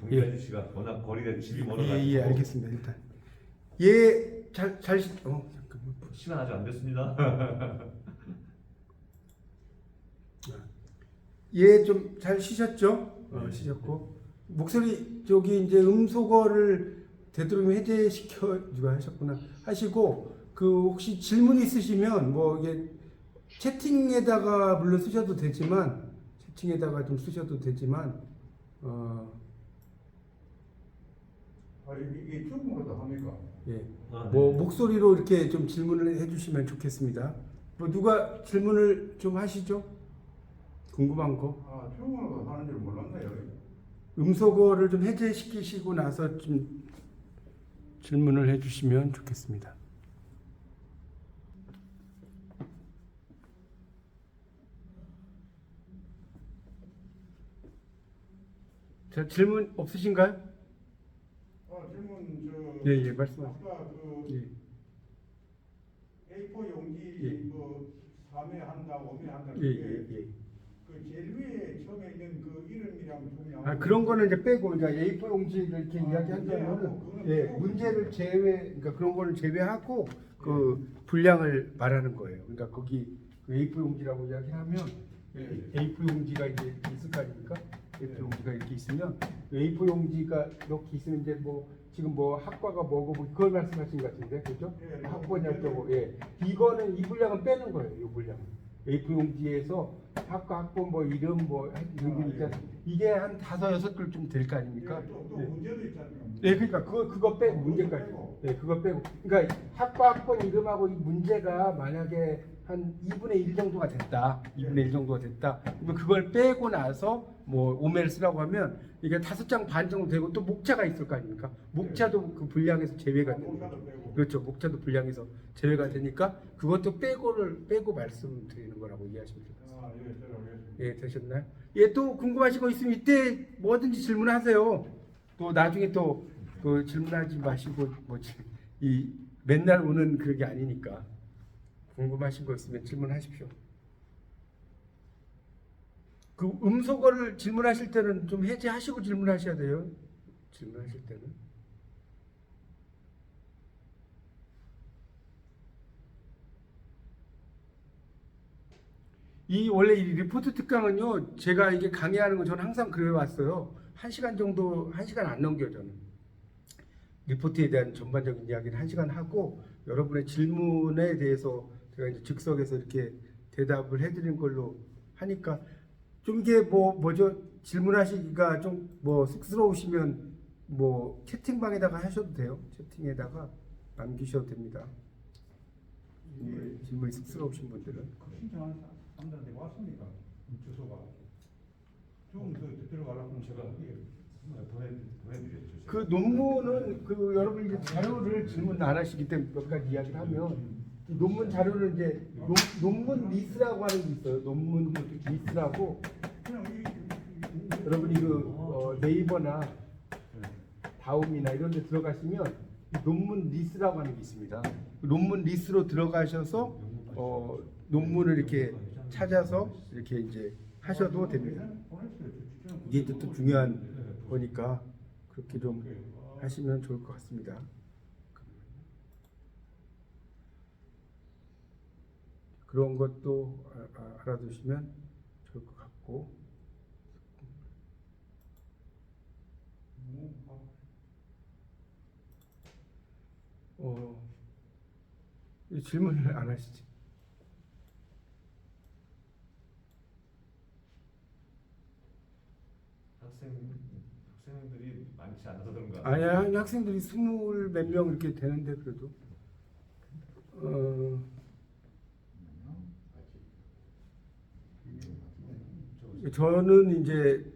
정자진 씨가 워낙 거리가 집이 멀어가지고 예, 알겠습니다. 일단 잘 잠깐만. 시간 아직 안 됐습니다. 좀 잘 쉬셨죠? 쉬셨고 목소리 저기 이제 음소거를 되도록 해제시켜 누가 하셨구나 하시고 그 혹시 질문 있으시면 뭐 이게 채팅에다가 물론 쓰셔도 되지만 채팅에다가 좀 쓰셔도 되지만 이게 중국어도 합니까? 예. 아, 뭐 네. 목소리로 이렇게 좀 질문을 해주시면 좋겠습니다. 뭐 누가 질문을 좀 하시죠? 궁금한 거. 중국어도 하는 줄 몰랐네요. 음소거를 좀 해제시키시고 나서 좀 질문을 해주시면 좋겠습니다. 자, 질문 없으신가요? 질문 예, 말씀하세요. 아까 그 예. A4 용지 예. 뭐 3회 한다, 5회 한다 예, 그게 예, 예. 그 제일 위에 처음에 있는 그 이름이랑 중요한 아, 그런 거는 이제 빼고, 그러니까 A4 용지를 이렇게 이야기한다면은, 문제하고 예, 그거는 문제를 제외, 그러니까 그런 거를 제외하고 그 분량을 말하는 거예요. 그러니까 거기 그 A4 용지라고 이야기하면 A4 용지가 이제 있을 거 아닙니까? A4 용지가 이렇게 있으면 그 A4 용지가 이렇게 있으면 이제 뭐 지금 뭐 학과가 뭐고 뭐 그걸 말씀하신 것 같은데, 그죠? 예, 학과냐 또고, 예, 이거는 이 분량은 빼는 거예요. 이 분량. A4 용지에서 학과 뭐 이름 뭐 이런 게 있잖아요. 이게 한 5-6글 좀 될 거 아닙니까? 또 예. 문제도 있잖아요. 네, 그러니까 그거 빼고 문제까지. 네, 그거 빼고. 그러니까 학번 이름하고 이 문제가 만약에 한 2분의 1 정도가 됐다. 2분의 1 정도가 됐다. 그러면 그걸 빼고 나서 뭐 오메를 쓰라고 하면 이게 5장 반 정도 되고 또 목차가 있을 거 아닙니까? 목차도 그 분량에서 제외가 되는 거예요. 목차도 빼고. 그렇죠. 목차도 분량에서 제외가 되니까 그것도 빼고 말씀드리는 거라고 이해하시면 됩니다. 예, 들어가겠습니다. 예, 되셨나요? 예, 또 궁금하신 거 있으면 이때 뭐든지 질문하세요. 또 나중에 또 그 질문하지 마시고 이 맨날 오는 그런 게 아니니까 궁금하신 거 있으면 질문하십시오. 그 음소거를 질문하실 때는 좀 해제하시고 질문하셔야 돼요. 질문하실 때는. 원래 이 리포트 특강은요, 제가 이게 강의하는 거 저는 항상 그래 왔어요. 1시간 정도, 1시간 안 넘겨요, 저는. 리포트에 대한 전반적인 이야기를 1시간 하고, 여러분의 질문에 대해서 제가 이제 즉석에서 이렇게 대답을 해드리는 걸로 하니까, 좀 이게 뭐죠? 질문하시기가 좀 뭐 쑥스러우시면 뭐 채팅방에다가 하셔도 돼요. 채팅에다가 남기셔도 됩니다. 질문이 쑥스러우신 분들은. 신청하는 사람들한테 왔습니까? 주소가. 좀 들어가려고 제가 보내드렸죠. 그 논문은 그 여러분 이제 자료를 질문 안 하시기 때문에 몇 가지 이야기를 하면 이 논문 자료를 이제 논문 리스라고 하는 게 있어요. 논문 리스라고 여러분이 네이버나 다음이나 이런 데 들어가시면 이 논문 리스라고 하는 게 있습니다. 그 논문 리스로 들어가셔서 논문을 이렇게 찾아서 이렇게 이제 하셔도 됩니다. 이게 이제 또 중요한 거니까 그렇게 좀 하시면 좋을 것 같습니다. 그런 것도 알아두시면 좋을 것 같고. 이 질문을 안 하시지. 학생들이 많지 않아서 그런가? 아니야, 학생들이 20 몇 명 이렇게 되는데 그래도 저는 이제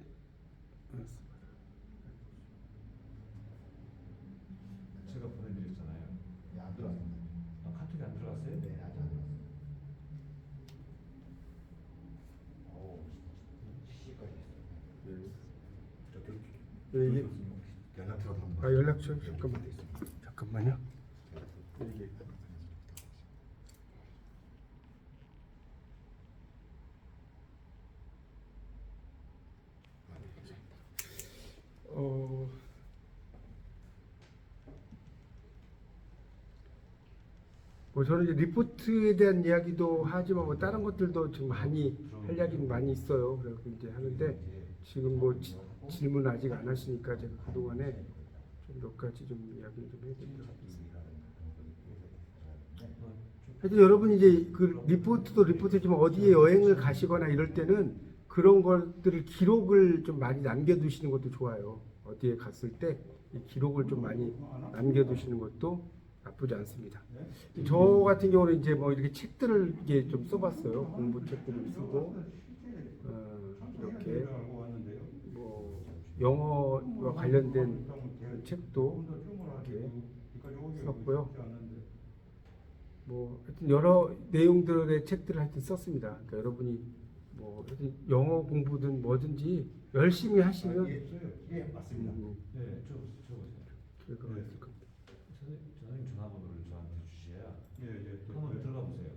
제가 보내드렸잖아요. 네, 안 들어왔습니다. 카톡이 안 들어갔어요? 네, 아직 안 들어왔습니다. 오, 10시까지 했어요. 이게 연락처도 한번. 연락처 잠깐만요. 이게 뭐 저는 이제 리포트에 대한 이야기도 하지만 뭐 다른 것들도 지금 많이 할 이야기는 많이 있어요. 그래서 이제 하는데 지금 뭐 질문 아직 안 하시니까 제가 그동안에 좀 몇 가지 좀 이야기를 좀 해드리도록 하겠습니다. 하여튼 여러분 이제 그 리포트도 리포트지만 어디에 여행을 가시거나 이럴 때는 그런 것들을 기록을 좀 많이 남겨두시는 것도 좋아요. 어디에 갔을 때 이 기록을 좀 많이 남겨두시는 것도 나쁘지 않습니다. 저 같은 경우는 이제 뭐 이렇게 책들을 이게 좀 써봤어요. 공부 책들을 쓰고 이렇게 뭐 영어와 관련된 책도 이렇게 썼고요. 뭐 하여튼 여러 내용들의 책들을 하여튼 썼습니다. 그러니까 여러분이 뭐 하여튼 영어 공부든 뭐든지 열심히 하시면 예, 맞습니다. 네, 적어보세요. 결과가 있을 겁니다. 선생님 전화번호를 저한테 주셔야 예. 한번 들어가 보세요.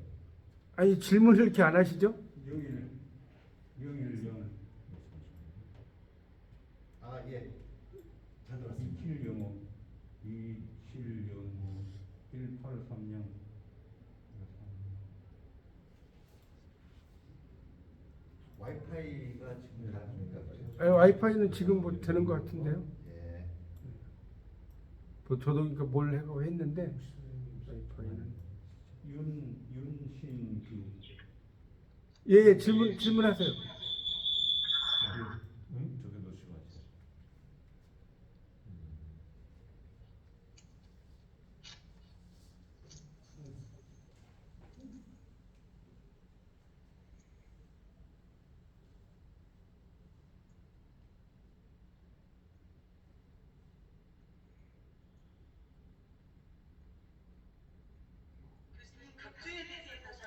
아니 질문을 이렇게 안 하시죠? 010 아, 예. 잘 들었습니다. 2705 2705 1830 와이파이가 지금 가능합니까? 아니, 와이파이는 지금 뭐 되는 것 같은데요. 예. 뭐 저도 그러니까 뭘 하고 했는데 와이파이는 윤신 예 질문하세요. 응? 저기 놓치고 하지.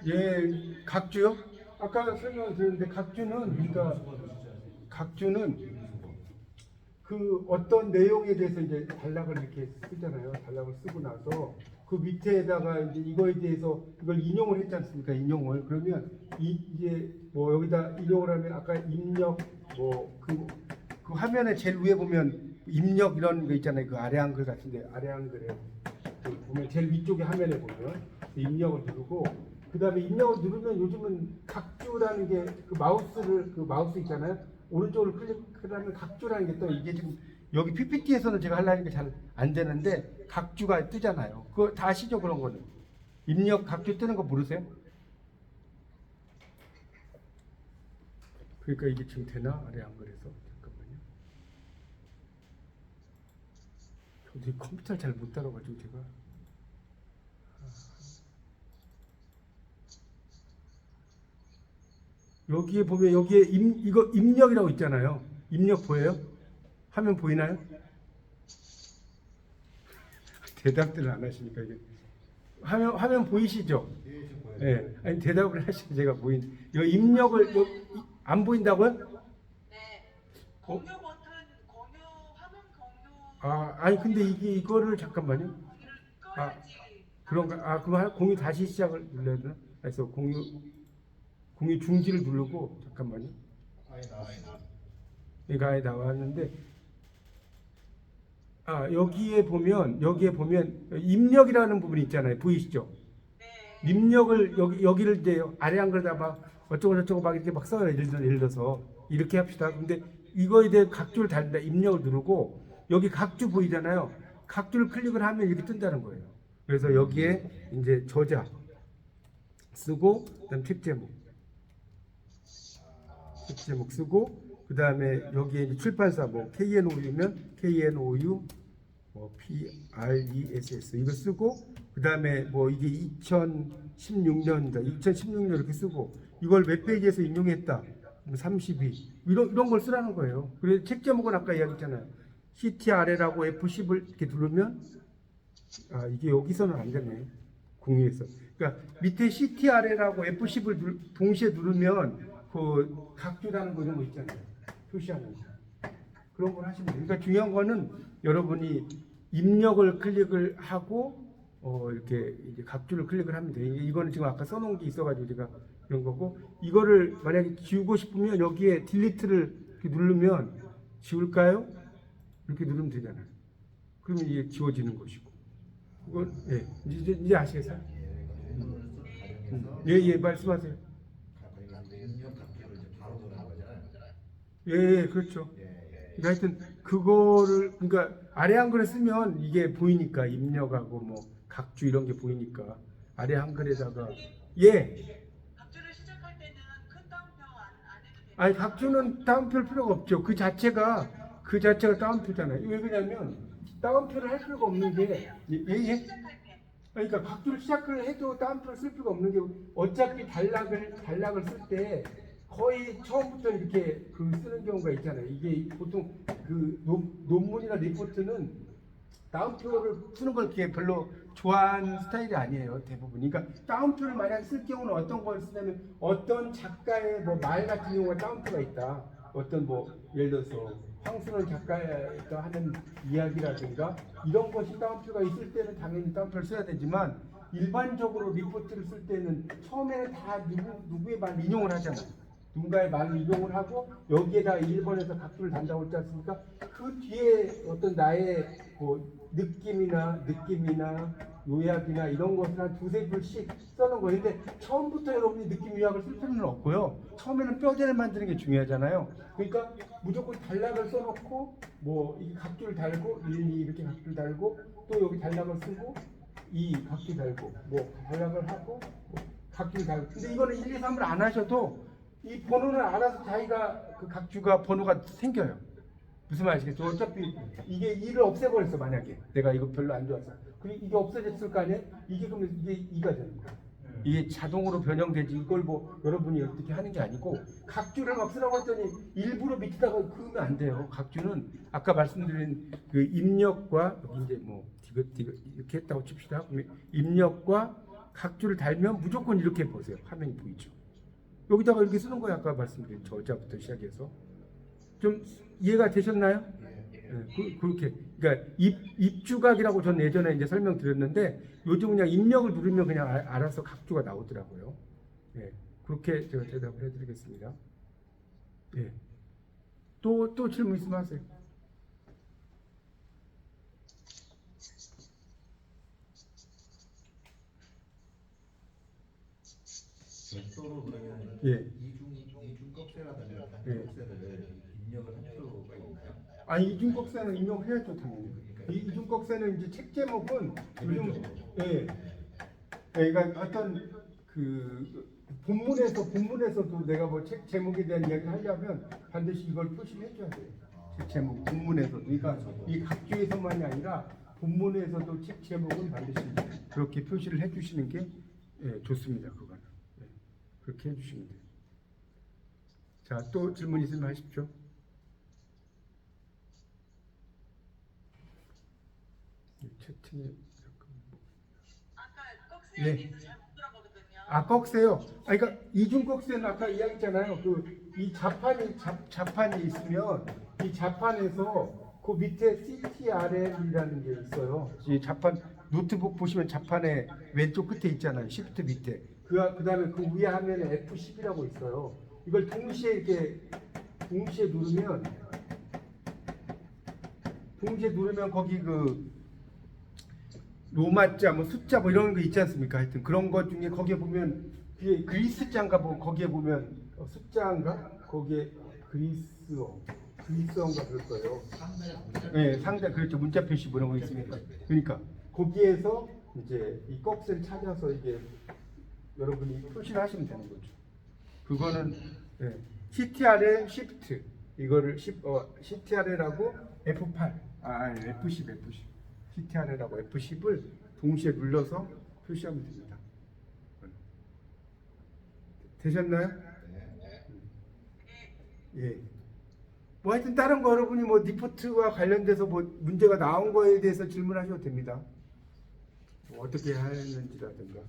예, 각주요? 아까 설명을 드렸는데 각주는 그러니까 각주는 그 어떤 내용에 대해서 이제 단락을 이렇게 쓰잖아요. 단락을 쓰고 나서 그 밑에다가 이제 이거에 대해서 이걸 인용을 했지 않습니까? 인용을 그러면 이제 뭐 여기다 인용을 하면 아까 입력 뭐 그 화면에 제일 위에 보면 입력 이런 거 있잖아요. 그 아래 한글 같은데 아래 한글에 그 보면 제일 위쪽에 화면에 보면 입력을 누르고 그 다음에 입력을 누르면 요즘은 각주라는 게 그 마우스 있잖아요. 오른쪽을 클릭하면 각주라는 게 또 이게 지금 여기 PPT에서는 제가 하려는 게 잘 안 되는데 각주가 뜨잖아요. 그거 다 아시죠? 그런 거는 입력 각주 뜨는 거 모르세요? 그러니까 이게 지금 되나? 아래 한글에서 잠깐만요. 저도 이 컴퓨터를 잘 못 따라가지고 제가 여기에 보면 여기에 이거 입력이라고 있잖아요. 입력 보여요? 화면 보이나요? 대답들을 안 하시니까 이게 화면 보이시죠? 예, 좀 보여요. 네. 아니 대답을 하시면 제가 보인 이 입력을 안 보인다고요? 네. 공유 버튼, 공유 화면 공유. 아니 근데 이거를 잠깐만요. 공유를 아, 꺼야지. 그런가? 그럼 공유 다시 시작을 눌러야 되나? 그래서 공유 중지를 누르고 잠깐만요. 아예 나왔습니다. 그러니까 아예 나왔는데 여기에 보면 입력이라는 부분이 있잖아요. 보이시죠? 네. 입력을 여기를 이제 아래 한글에다 막 어쩌고 저쩌고 막 이렇게 막 써요. 예를 들어서 이렇게 합시다. 근데 이거에 대해 각주를 달다 입력을 누르고 여기 각주 보이잖아요. 각주를 클릭을 하면 이렇게 뜬다는 거예요. 그래서 여기에 이제 저자 쓰고 그다음 책 제목 쓰고 그 다음에 여기에 이제 출판사 뭐 KNOU면 KNOU 뭐 PRESS 이거 쓰고 그 다음에 뭐 이게 2016년이다 2016년 이렇게 쓰고 이걸 웹페이지에서 인용했다 32 이런 걸 쓰라는 거예요. 그래서 책 제목은 아까 이야기했잖아요. CTRL하고 F10을 이렇게 누르면 이게 여기서는 안 되네 공유해서 그러니까 밑에 CTRL하고 F10을 동시에 누르면 그 각주라는 거 이런 거 있잖아요. 표시하는 거. 그런 걸 하시면 돼요. 그러니까 중요한 거는 여러분이 입력을 클릭을 하고 이렇게 이제 각주를 클릭을 하면 돼요. 이거는 지금 아까 써놓은 게 있어가지고 제가 이런 거고 이거를 만약에 지우고 싶으면 여기에 딜리트를 이렇게 누르면 지울까요? 이렇게 누르면 되잖아요. 그러면 이게 지워지는 것이고. 이건 이제 아시겠어요? 예, 말씀하세요. 그러니까 이제 입력 각도를 이제 바로 돌아간 거잖아요. 예, 그렇죠. 예. 그러니까 하여튼 그거를 그러니까 아래 한글에 쓰면 이게 보이니까 입력하고 뭐 각주 이런 게 보이니까 아래 한글에다가 예. 각주를 시작할 때는 큰 따옴표 안 해도 돼요. 아니 각주는 따옴표를 필요가 없죠. 그 자체가 따옴표잖아요. 왜 그러냐면 따옴표를 할 필요가 없는 게 예. 시작할 때. 그러니까 각주를 시작을 해도 따옴표를 쓸 필요가 없는 게 어차피 단락을 쓸 때 거의 처음부터 이렇게 그 쓰는 경우가 있잖아요. 이게 보통 그 논문이나 리포트는 따옴표를 쓰는 걸 이렇게 별로 좋아하는 스타일이 아니에요. 대부분. 그러니까 따옴표를 만약 쓸 경우는 어떤 걸 쓰냐면 어떤 작가의 뭐 말 같은 경우가 따옴표가 있다. 어떤 뭐 예를 들어서 황순원 작가가 하는 이야기라든가 이런 것이 따옴표가 있을 때는 당연히 따옴표를 써야 되지만 일반적으로 리포트를 쓸 때는 처음에는 다 누구의 말 인용을 하잖아요. 누군가의 말을 인용을 하고 여기에다 1번에서 각주를 단다고 했지 않습니까? 그 뒤에 어떤 나의 뭐 느낌이나 요약이나 이런 것을 한 두세 줄씩 써놓은 거예요. 근데 처음부터 여러분이 느낌 요약을 쓸 필요는 없고요. 처음에는 뼈대를 만드는 게 중요하잖아요. 그러니까 무조건 단락을 써놓고 뭐 이 각주를 달고 1, 2 이렇게 각주를 달고 또 여기 단락을 쓰고 이 각주 달고 뭐 단락을 하고 뭐 각주를 달고 근데 이거는 1, 2, 3을 안 하셔도 이 번호는 알아서 자기가 그 각주가 번호가 생겨요. 무슨 말이시겠죠? 어차피 이게 2를 없애버렸어 만약에 내가 이거 별로 안 좋아서 그리고 이게 없어졌을 거 아니에요? 이게 그러면 이게 2가 되는 거야. 이게 자동으로 변형되지 이걸 뭐 여러분이 어떻게 하는 게 아니고 각주를 막 쓰라고 했더니 일부러 밑에다가 그으면 안 돼요. 각주는 아까 말씀드린 그 입력과 이제 뭐 이렇게 했다고 칩시다. 그러면 입력과 각주를 달면 무조건 이렇게 보세요. 화면이 보이죠. 여기다가 이렇게 쓰는 거예요. 아까 말씀드린 저자부터 시작해서 좀 이해가 되셨나요? 그렇게 그러니까 입주각이라고 전 예전에 이제 설명드렸는데 요즘 그냥 입력을 누르면 그냥 알아서 각주가 나오더라고요. 예, 그렇게 제가 대답을 해드리겠습니다. 예, 또 질문 있으면 하세요. 별도로 그러면 예. 이중껍새라든가 예. 단껍새를 입력을 할 필요가 있나요? 아니 이중꺽쇠는 인용해야죠 당연히. 이 이중꺽쇠는 이제 책 제목은 요즘 예, 그러니까 어떤 그 본문에서도 내가 뭐 책 제목에 대한 이야기를 하려면 반드시 이걸 표시를 해줘야 돼요. 책 제목 본문에서도 그러니까 이 각주에서만이 아니라 본문에서도 책 제목은 반드시 그렇게 표시를 해주시는 게 예, 좋습니다. 그거는 예, 그렇게 해주시면 돼요. 자, 또 질문 있으면 하십시오. 채팅에 아까 꺽쇠 예. 얘기도 잘못 들었거든요. 아 꺽쇠요. 아 그러니까 이중 꺽쇠는 아까 이야기했잖아요. 그 이 자판이 있으면 이 자판에서 그 밑에 CTRL이라는 게 있어요. 이 자판 노트북 보시면 자판에 왼쪽 끝에 있잖아요. 시프트 밑에. 그다음에 그 위에 화면에 F10이라고 있어요. 이걸 동시에 누르면 거기 그 로마자 뭐 숫자 뭐 이런 거 있지 않습니까? 하여튼 그런 것 중에 거기에 보면 그게 그리스자인가 뭐 거기에 보면 숫자인가 거기에 그리스어인가 그럴 거예요. 네, 상대 그렇죠. 문자 표시 뭐 이런 거 있으니까. 그러니까 거기에서 이제 이 꺽쇠를 찾아서 이게 여러분이 표시를 하시면 되는 거죠. 그거는 네, CTRL Shift 이거를 CTRL하고 F8 F10 CTRL하고 F10을 동시에 눌러서 표시하면 됩니다. 되셨나요? 예. 뭐 하여튼 다른 거 여러분이 뭐 리포트와 관련돼서 뭐 문제가 나온 거에 대해서 질문하셔도 됩니다. 뭐 어떻게 하는지라든가.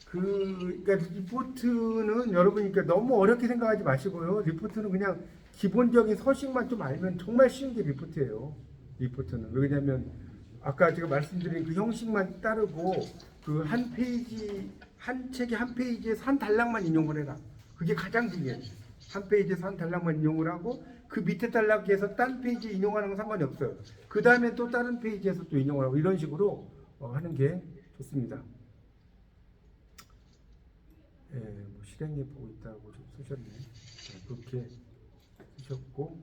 그러니까 리포트는 여러분이 그러니까 너무 어렵게 생각하지 마시고요. 리포트는 그냥 기본적인 서식만 좀 알면 정말 쉬운 게 리포트예요. 리포트는 왜냐면 아까 제가 말씀드린 그 형식만 따르고 그 한 페이지 한 책의 한 페이지에서 한 단락만 인용을 해라. 그게 가장 중요해요. 한 페이지에서 한 단락만 인용을 하고 그 밑에 단락에서 딴 페이지 인용하는 건 상관이 없어요. 그 다음에 또 다른 페이지에서 또 인용을 하고 이런 식으로 하는 게 좋습니다. 예, 뭐 실행해 보고 있다고 좀 쓰셨네. 그렇게 쓰셨고,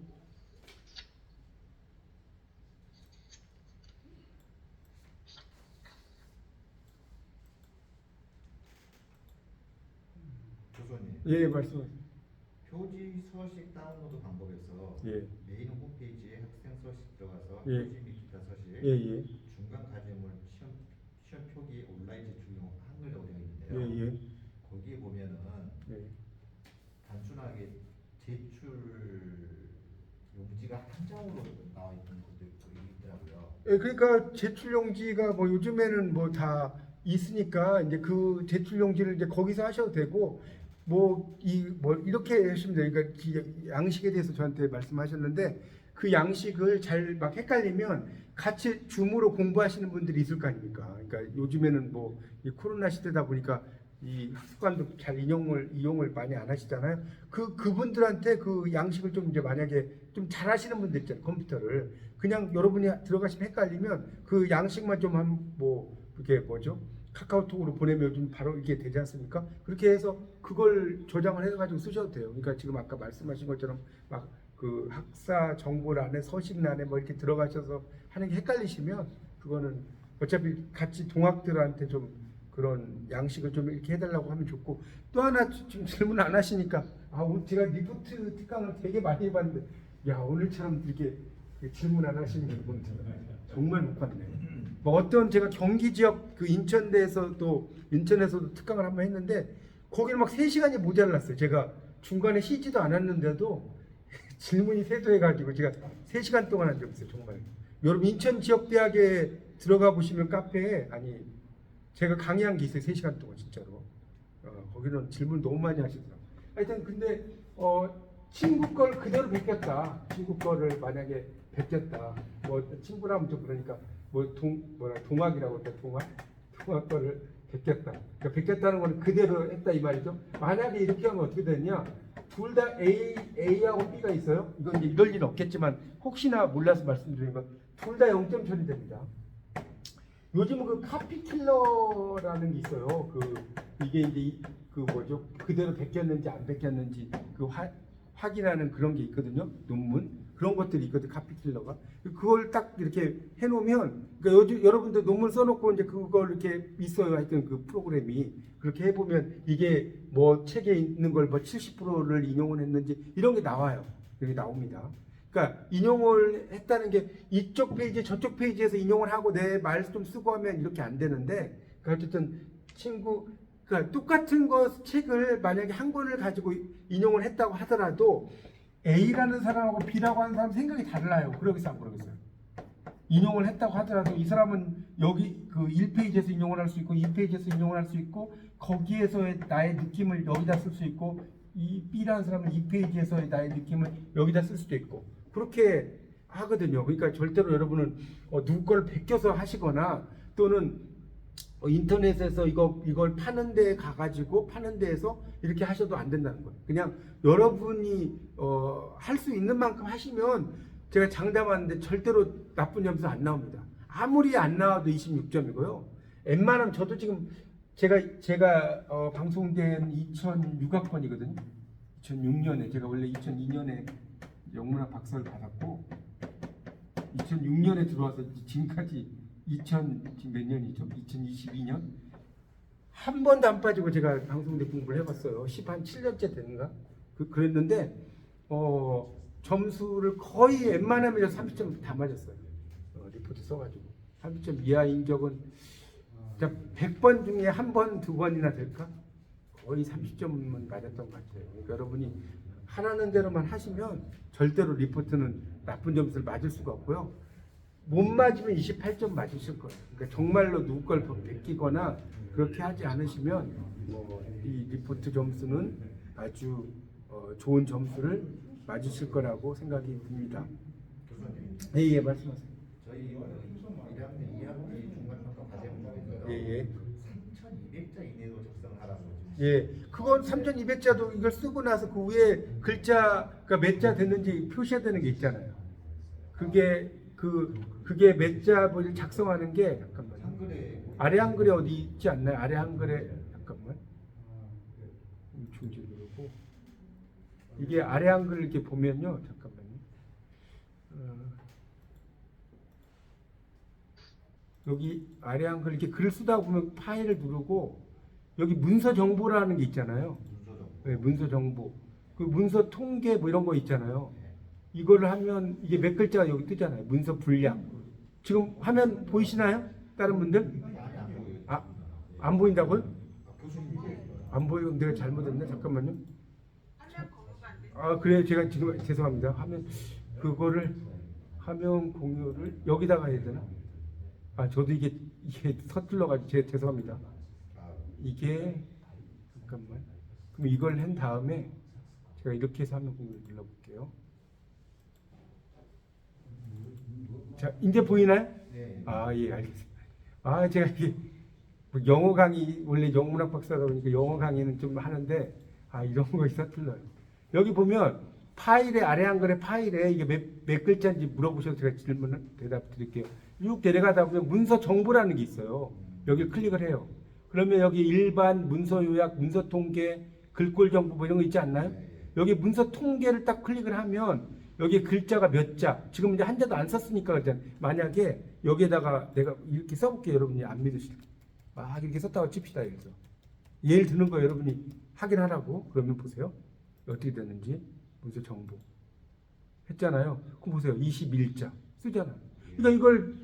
교수님, 예, 말씀하세요. 표지 서식 다운로드 방법에서 예, 메인 홈페이지에 학생 서식 들어가서 예. 표지 및 기타 서식, 예, 예, 중간 과제물 시험 표기 온라인 제출용 한글로 되어 예, 있는데요. 예, 거기에 보면은 예. 단순하게 제출 용지가 한 장으로 나와 있는 것도 있더라고요. 예, 그러니까 제출용지가 뭐 요즘에는 뭐 다 있으니까 이제 그 제출용지를 이제 거기서 하셔도 되고 뭐 이렇게 하시면 돼요. 그러니까 이 양식에 대해서 저한테 말씀하셨는데 그 양식을 잘 막 헷갈리면 같이 줌으로 공부하시는 분들이 있을 거 아닙니까? 그러니까 요즘에는 뭐 이 코로나 시대다 보니까 이 학습관도 잘 이용을 많이 안 하시잖아요. 그분들한테 그 양식을 좀 이제 만약에 좀 잘하시는 분들 있잖아요. 컴퓨터를 그냥 여러분이 들어가시면 헷갈리면 그 양식만 좀 한 뭐 이게 뭐죠? 카카오톡으로 보내면 요즘 바로 이게 되지 않습니까? 그렇게 해서 그걸 저장을 해가지고 쓰셔도 돼요. 그러니까 지금 아까 말씀하신 것처럼 막 그 학사 정보란에 서식란에 뭐 이렇게 들어가셔서 하는 게 헷갈리시면 그거는 어차피 같이 동학들한테 좀 그런 양식을 좀 이렇게 해달라고 하면 좋고 또 하나 지금 질문 안 하시니까 오늘 제가 리포트 특강을 되게 많이 해봤는데 야 오늘처럼 이렇게 질문 안 하시는 분 정말 못 봤네. 뭐 어떤 제가 경기 지역 그 인천에서도 특강을 한번 했는데 거기는 막 3시간이 모자랐어요. 제가 중간에 쉬지도 않았는데도 질문이 세도해가지고 제가 3시간 동안 한 적 있어요. 정말. 여러분 인천 지역대학에 들어가 보시면 카페에 제가 강의한 게 있어요. 3시간 동안 진짜로. 거기는 질문 너무 많이 하시더라고요. 하여튼 근데 친구 걸 그대로 베꼈다. 친구 거를 만약에 베꼈다. 뭐 친구라면 좀 그러니까 동학이라고 할까 동학 거를 베꼈다. 그러니까 베꼈다는 거는 그대로 했다 이 말이죠. 만약에 이렇게 하면 어떻게 되냐? 둘 다 A하고 B가 있어요. 이건 이제 이럴 일은 없겠지만 혹시나 몰라서 말씀드리는 건 둘 다 0점 처리됩니다. 요즘은 그 카피킬러라는 게 있어요. 이게 이제 그대로 베꼈는지 안 베꼈는지 확인하는 그런 게 있거든요. 논문 그런 것들이 있거든. 카피킬러가 그걸 딱 이렇게 해놓으면 그러니까 요즘 여러분들 논문 써놓고 이제 그걸 이렇게 있어요. 하여튼 그 프로그램이 그렇게 해보면 이게 뭐 책에 있는 걸 뭐 70%를 인용을 했는지 이런 게 나와요. 여기 나옵니다. 그러니까 인용을 했다는 게 이쪽 페이지 저쪽 페이지에서 인용을 하고 내 말 좀 쓰고 하면 이렇게 안 되는데 그러니까 어쨌든 그러니까 똑같은 책을 만약에 한 권을 가지고 인용을 했다고 하더라도 A라는 사람하고 B라고 하는 사람 생각이 달라요. 그러겠어요, 안 그러겠어요? 인용을 했다고 하더라도 이 사람은 여기 그 1페이지에서 인용을 할 수 있고 2페이지에서 인용을 할 수 있고 거기에서의 나의 느낌을 여기다 쓸 수 있고 이 B라는 사람은 2페이지에서의 나의 느낌을 여기다 쓸 수도 있고 그렇게 하거든요. 그러니까 절대로 여러분은 누구 걸 베껴서 하시거나 또는 인터넷에서 이걸 파는 데 가가지고 파는 데에서 이렇게 하셔도 안 된다는 거예요. 그냥 여러분이 할 수 있는 만큼 하시면 제가 장담하는데 절대로 나쁜 점수 안 나옵니다. 아무리 안 나와도 26점이고요. 웬만하면 저도 지금 제가 방송된 2006학번이거든요. 2006년에 제가 원래 2002년에 영문학 박사를 받았고 2006년에 들어와서 지금까지 지금 몇 년이죠? 2022년 한 번도 안 빠지고 제가 방송대 공부를 해봤어요. 한 7년째 되는가? 그랬는데 점수를 거의 웬만하면 30점 다 맞았어요. 리포트 써가지고 30점 이하인 적은 100번 중에 한 번, 두 번이나 될까? 거의 30점은 맞았던 것 같아요. 그러니까 여러분이 하라는 대로만 하시면 절대로 리포트는 나쁜 점수를 맞을 수가 없고요. 못 맞으면 28점 맞으실 거예요. 그러니까 정말로 누구 걸 베끼거나 그렇게 하지 않으시면 이 리포트 점수는 아주 좋은 점수를 맞으실 거라고 생각이 듭니다. 교수님, 예, 말씀하세요. 저희 1학년 2학기 중간평가 과제 문제에서요. 예. 3,200자 이내로 작성하라고 지금 예, 그건 3200자도 이걸 쓰고 나서 그 위에 글자가 몇 자 됐는지 표시해야 되는 게 있잖아요. 그게 몇 자를 작성하는 게 잠깐만. 한글에 아래 한글에 어디 있지 않나요? 아래 한글에 잠깐만. 중지 누르고 이게 아래 한글 이렇게 보면요. 잠깐만요. 여기 아래 한글 이렇게 글을 쓰다 보면 파일을 누르고 여기 문서 정보라는 게 있잖아요. 문서정. 네, 문서 정보. 그 문서 통계 뭐 이런 거 있잖아요. 이거를 하면 이게 몇 글자가 여기 뜨잖아요. 문서 분량. 지금 화면 보이시나요? 다른 분들? 아, 안 보인다고요? 교수님 안 보여. 내가 잘못했네. 잠깐만요. 화면 공유가 안 돼서 아, 그래요. 제가 지금 죄송합니다. 그거를 화면 공유를 여기다가 해야 되나? 아, 저도 이게 서툴러가지고 죄송합니다. 이게 잠깐만. 그럼 이걸 한 다음에 제가 이렇게 해서 화면 공유를 눌러볼게요. 자, 이제 보이나요? 네. 아, 예, 알겠습니다. 아, 제가 이게 뭐 영어 강의 원래 영문학 박사다 보니까 영어 강의는 좀 하는데 이런 거 서툴러요. 여기 보면 파일에 아래 한글의 파일에 이게 몇 글자인지 물어보셔서 제가 대답 드릴게요. 쭉 내려가다 보면 문서 정보라는 게 있어요. 여기 클릭을 해요. 그러면 여기 일반 문서 요약, 문서 통계, 글꼴 정보 뭐 이런 거 있지 않나요? 여기 문서 통계를 딱 클릭을 하면 여기 글자가 몇 자, 지금 이제 한 자도 안 썼으니까 그잖아요. 만약에 여기에다가 내가 이렇게 써볼게요. 여러분이 안 믿으실 때. 막 이렇게 썼다고 칩시다. 여기서. 예를 드는 거 여러분이 확인하라고. 그러면 보세요. 어떻게 됐는지. 문서 정보. 했잖아요. 그럼 보세요. 21자. 쓰잖아요. 그러니까 이걸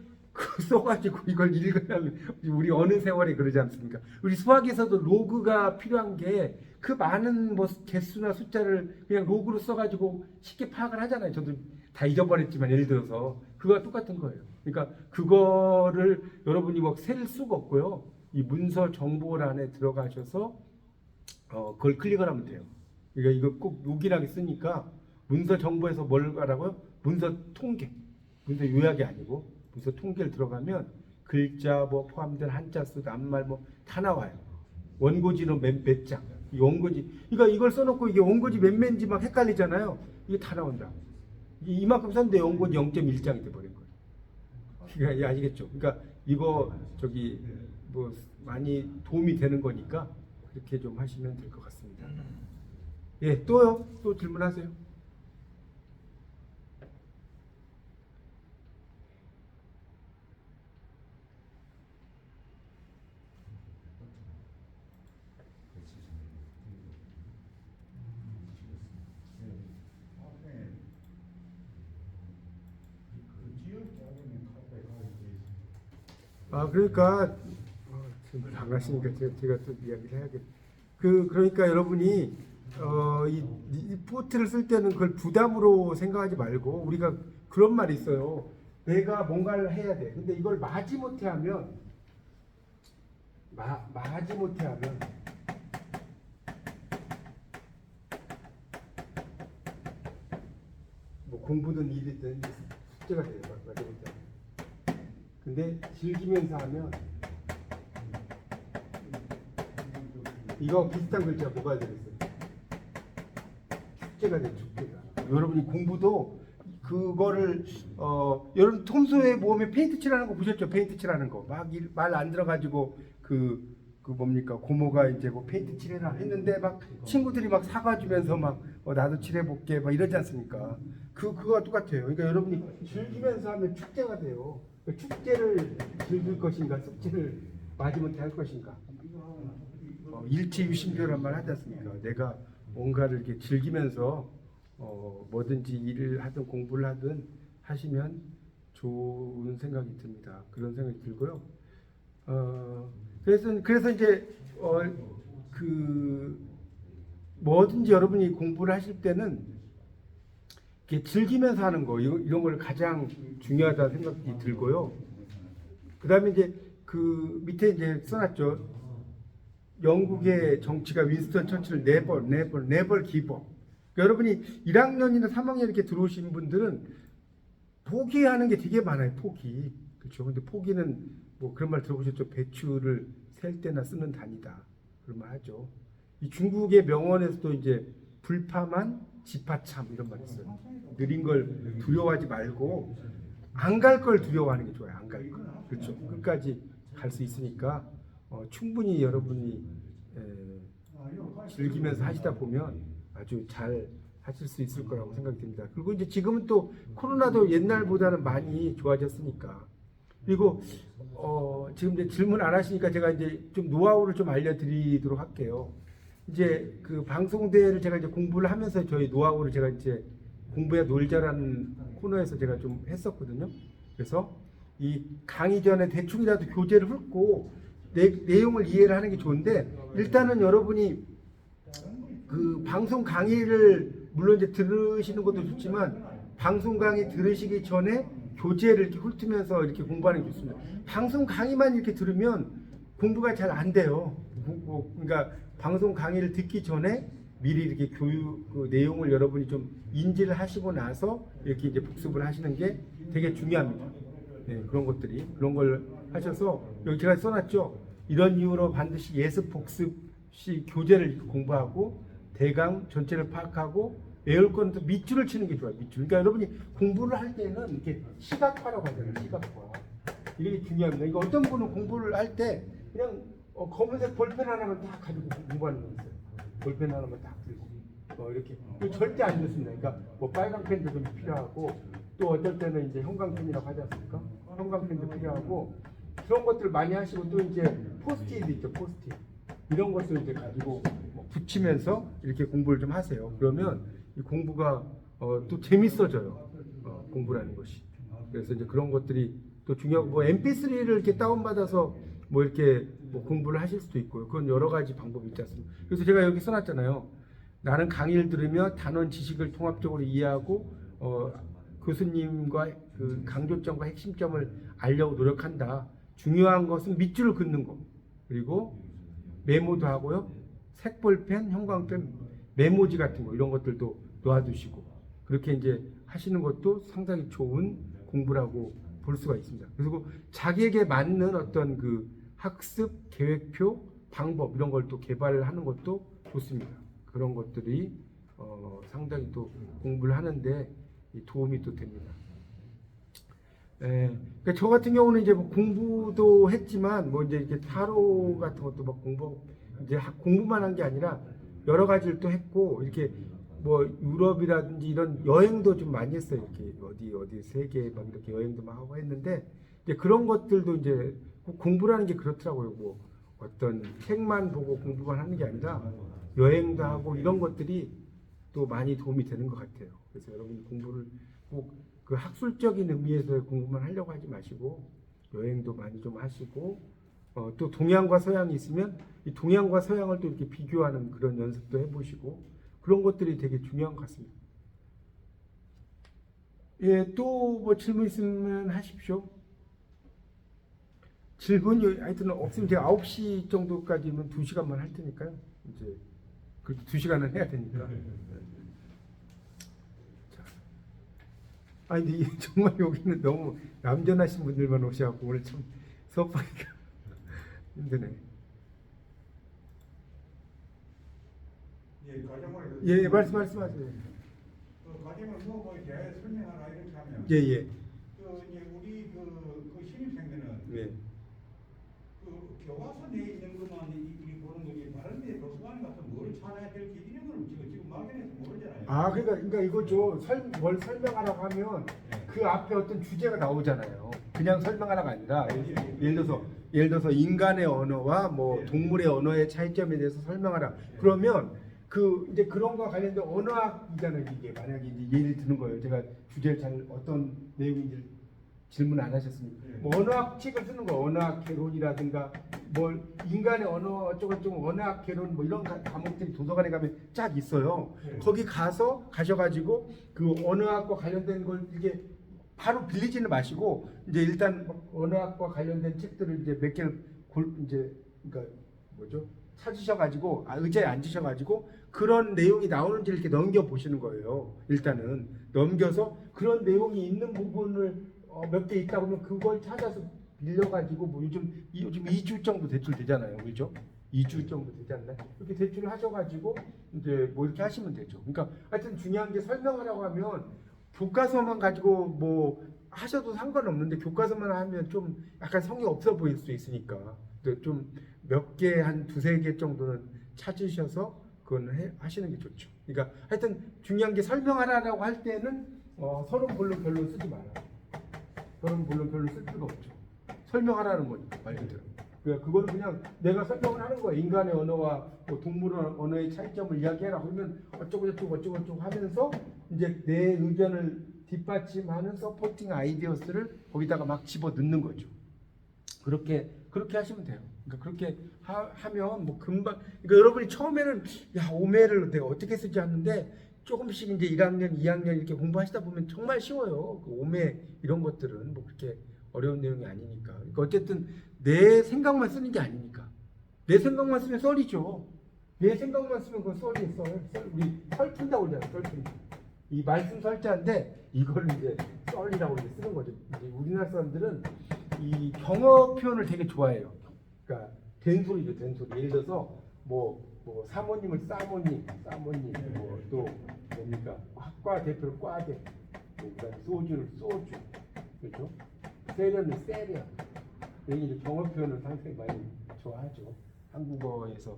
써가지고 이걸 읽으려면 우리 어느 세월에 그러지 않습니까? 우리 수학에서도 로그가 필요한 게 그 많은 뭐 개수나 숫자를 그냥 로그로 써가지고 쉽게 파악을 하잖아요. 저도 다 잊어버렸지만 예를 들어서 그거와 똑같은 거예요. 그러니까 그거를 여러분이 뭐 셀 수가 없고요. 이 문서 정보란에 들어가셔서 그걸 클릭을 하면 돼요. 그러니까 이거 꼭 요긴하게 쓰니까 문서 정보에서 뭘 가라고요? 문서 통계. 문서 요약이 아니고 문서 통계를 들어가면 글자 뭐 포함된 한자 수, 낱말 뭐 다 나와요. 원고지는 몇 장. 이 원고지. 그러니까 이걸 써놓고 이게 원고지 몇 매인지 막 헷갈리잖아요. 이게 다 나온다. 이만큼 썼는데 원고지 0.1장이 돼버린 거예요. 그러니까 아시겠죠? 그러니까 이거 뭐 많이 도움이 되는 거니까 그렇게 좀 하시면 될 것 같습니다. 예, 또요? 또 질문하세요. 그러니까 지금 나가시니까 제가 또 이야기를 해야겠. 그러니까 여러분이 이 포트를 쓸 때는 그걸 부담으로 생각하지 말고 우리가 그런 말이 있어요. 내가 뭔가를 해야 돼. 근데 이걸 마지못해 하면 뭐 공부든 일이든 숙제가 돼요. 마지못해. 근데 즐기면서 하면 이거 비슷한 글자 뭐가 되겠어요? 축제가 돼, 축제가. 여러분이 공부도 그거를 여러분 평소에 모험에 페인트 칠하는 거 보셨죠? 페인트 칠하는 거 막 말 안 들어가지고 그 뭡니까 고모가 이제 뭐 페인트 칠해라 했는데 막 친구들이 막 사과주면서 막 나도 칠해볼게 막 이러지 않습니까? 그거와 똑같아요. 그러니까 여러분이 즐기면서 하면 축제가 돼요. 축제를 즐길 것인가, 숙제를 마지못해 할 것인가. 일치유심표란 말 하지 않습니까? 내가 뭔가를 이렇게 즐기면서 뭐든지 일을 하든 공부를 하든 하시면 좋은 생각이 듭니다. 그런 생각이 들고요. 그래서 이제 뭐든지 여러분이 공부를 하실 때는 이렇게 즐기면서 하는 거 이런 걸 가장 중요하다 생각이 들고요. 그다음에 이제 그 밑에 이제 써놨죠. 영국의 정치가 윈스턴 처칠을 never give up. 그러니까 여러분이 1학년이나 3학년 이렇게 들어오신 분들은 포기하는 게 되게 많아요. 포기. 그렇죠. 근데 포기는 뭐 그런 말 들어보셨죠? 배추를 셀 때나 쓰는 단위다. 그런 말 하죠. 이 중국의 명언에서도 이제 불파만 지파참 이런 말이 있어요. 느린 걸 두려워하지 말고 안 갈 걸 두려워하는 게 좋아요. 안 갈 걸. 그렇죠. 끝까지 갈 수 있으니까 충분히 여러분이 즐기면서 하시다 보면 아주 잘 하실 수 있을 거라고 생각이 듭니다. 그리고 이제 지금은 또 코로나도 옛날보다는 많이 좋아졌으니까. 그리고 지금 이제 질문 안 하시니까 제가 이제 좀 노하우를 좀 알려드리도록 할게요. 이제 그 방송대를 제가 이제 공부를 하면서 저희 노하우를 제가 이제 공부야 놀자라는 코너에서 제가 좀 했었거든요. 그래서 이 강의 전에 대충이라도 교재를 훑고 내용을 이해를 하는 게 좋은데 일단은 여러분이 그 방송 강의를 물론 이제 들으시는 것도 좋지만 방송 강의 들으시기 전에 교재를 이렇게 훑으면서 이렇게 공부하는 게 좋습니다. 방송 강의만 이렇게 들으면 공부가 잘 안 돼요. 그러니까 방송 강의를 듣기 전에 미리 이렇게 교육 그 내용을 여러분이 좀 인지를 하시고 나서 이렇게 이제 복습을 하시는 게 되게 중요합니다. 네, 그런 걸 하셔서 여기 제가 써놨죠. 이런 이유로 반드시 예습 복습시 교재를 공부하고 대강 전체를 파악하고 외울 거는 또 밑줄을 치는 게 좋아요. 밑줄. 그러니까 여러분이 공부를 할 때는 이렇게 시각화라고 하잖아요. 시각화. 이게 중요합니다. 그러니까 어떤 분은 공부를 할 때 그냥 검은색 볼펜 하나만 딱 가지고 공부하는 거 있어요. 볼펜 하나만 딱 들고 이렇게 절대 안 좋습니다. 그러니까 뭐 빨간 펜도 좀 필요하고 또 어떨 때는 이제 형광펜이라고 하지 않습니까? 형광펜도 필요하고 그런 것들 많이 하시고 또 이제 포스트잇 있죠. 포스트잇 이런 것을 이제 가지고 붙이면서 이렇게 공부를 좀 하세요. 그러면 이 공부가 또 재밌어져요. 공부라는 것이. 그래서 이제 그런 것들이 또 중요하고 뭐 MP3를 이렇게 다운받아서 뭐 이렇게 뭐 공부를 하실 수도 있고요. 그건 여러 가지 방법이 있지 않습니까? 그래서 제가 여기 써놨잖아요. 나는 강의를 들으며 단원 지식을 통합적으로 이해하고 교수님과 그 강조점과 핵심점을 알려고 노력한다. 중요한 것은 밑줄을 긋는 거. 그리고 메모도 하고요. 색볼펜, 형광펜, 메모지 같은 거 이런 것들도 놓아두시고 그렇게 이제 하시는 것도 상당히 좋은 공부라고 볼 수가 있습니다. 그리고 자기에게 맞는 어떤 그 학습 계획표, 방법 이런 걸 또 개발을 하는 것도 좋습니다. 그런 것들이 상당히 또 공부를 하는데 도움이 또 됩니다. 그러니까 저 같은 경우는 이제 뭐 공부도 했지만 뭐 이제 이렇게 타로 같은 것도 막 공부만 한 게 아니라 여러 가지를 또 했고 이렇게 뭐 유럽이라든지 이런 여행도 좀 많이 했어요. 이렇게 어디 세계 막 이렇게 여행도 막 하고 했는데 이제 그런 것들도 이제 공부라는 게 그렇더라고요. 뭐 어떤 책만 보고 공부만 하는 게 아니라 여행도 하고 이런 것들이 또 많이 도움이 되는 것 같아요. 그래서 여러분이 공부를 꼭 그 학술적인 의미에서 공부만 하려고 하지 마시고 여행도 많이 좀 하시고 또 동양과 서양이 있으면 이 동양과 서양을 또 이렇게 비교하는 그런 연습도 해보시고 그런 것들이 되게 중요한 것 같습니다. 예, 또 뭐 질문 있으면 하십시오. 질문이 하여튼 없으면 제가 9시 정도까지는 2시간만 할 테니까요. 이제 그래도 2시간은 해야 되니까. 자. 아니 근데 정말 여기는 너무 얌전하신 분들만 오셔갖고 오늘 참 수업하기가 힘드네. 예, 과정을 예, 말씀하세요. 그 과정을 뭐 이제 설명하라 이렇게 하면 예, 예. 그 이제 우리 그 신입생들은 예. 그 교과서 내에 있는 것만 이 보는 거지 다른데 도서관 가서 뭘 찾아야 될지 이런 걸 지금 막연해서 모르잖아요. 아, 그러니까 이거죠. 뭘 설명하라고 하면 그 앞에 어떤 주제가 나오잖아요. 그냥 설명하라가 아니라 예를 들어서 인간의 언어와 뭐 동물의 언어의 차이점에 대해서 설명하라. 그러면 그 이제 그런 거와 관련된 언어학이잖아요. 이게 만약에 이제 예를 드는 거예요. 제가 주제를 잘 어떤 내용인지 질문 안 하셨습니까? 뭐 언어학 책을 쓰는 거, 언어학 개론이라든가 뭐 인간의 언어 어쩌고저쩌고 언어학 개론 뭐 이런 과목들이 도서관에 가면 쫙 있어요. 거기 가셔가지고 그 언어학과 관련된 걸 이게 바로 빌리지는 마시고 이제 일단 언어학과 관련된 책들을 이제 몇 개를 이제 그러니까 뭐죠? 찾으셔가지고 의자에 앉으셔가지고 그런 내용이 나오는지 이렇게 넘겨 보시는 거예요. 일단은 넘겨서 그런 내용이 있는 부분을 몇 개 있다 보면 그걸 찾아서 빌려가지고 뭐 요즘 2주 정도 대출 되잖아요, 그렇죠? 2주 정도 되지 않나? 이렇게 대출 하셔가지고 이제 뭐 이렇게 하시면 되죠. 그러니까 하여튼 중요한 게 설명하라고 하면 교과서만 가지고 뭐 하셔도 상관없는데 교과서만 하면 좀 약간 성의 없어 보일 수 있으니까 좀 몇 개 한 두세 개 정도는 찾으셔서 그건 하시는 게 좋죠. 그러니까 하여튼 중요한 게 설명하라고 할 때는 서론 본론 별로 쓰지 마라. 서론 본론 별로 쓸 필요가 없죠. 설명하라는 거니까 말 그대로. 그러니까 그거는 그냥 내가 설명을 하는 거야. 인간의 언어와 뭐 동물의 언어의 차이점을 이야기해라. 그러면 어쩌고 하면서 이제 내 의견을 뒷받침하는 서포팅 아이디어스를 거기다가 막 집어 넣는 거죠. 그렇게 하시면 돼요. 그러니까 그렇게 하면 뭐 금방. 그러니까 여러분이 처음에는 야 오매를 내가 어떻게 쓰지 않는데 조금씩 이제 1학년, 2학년 이렇게 공부하시다 보면 정말 쉬워요. 그 오매 이런 것들은 뭐 그렇게 어려운 내용이 아니니까. 그러니까 어쨌든 내 생각만 쓰는 게 아니니까. 내 생각만 쓰면 썰이죠. 내 생각만 쓰면 그건 썰이 썰. 우리 설 푼다고 그러잖아요. 설 푼다. 이 말씀 설자인데 이걸 이제 썰이라고 이제 쓰는 거죠. 이제 우리나라 사람들은 이 경어 표현을 되게 좋아해요. 그러니까 된소리죠, 된소리. 예를 들어서 뭐 사모님을 싸모님, 뭐 또 뭡니까 학과 대표를 과대, 그다음에 소주를 소주, 그렇죠? 세련을 세련. 이제 경어 표현을 상당히 많이 좋아하죠. 한국어에서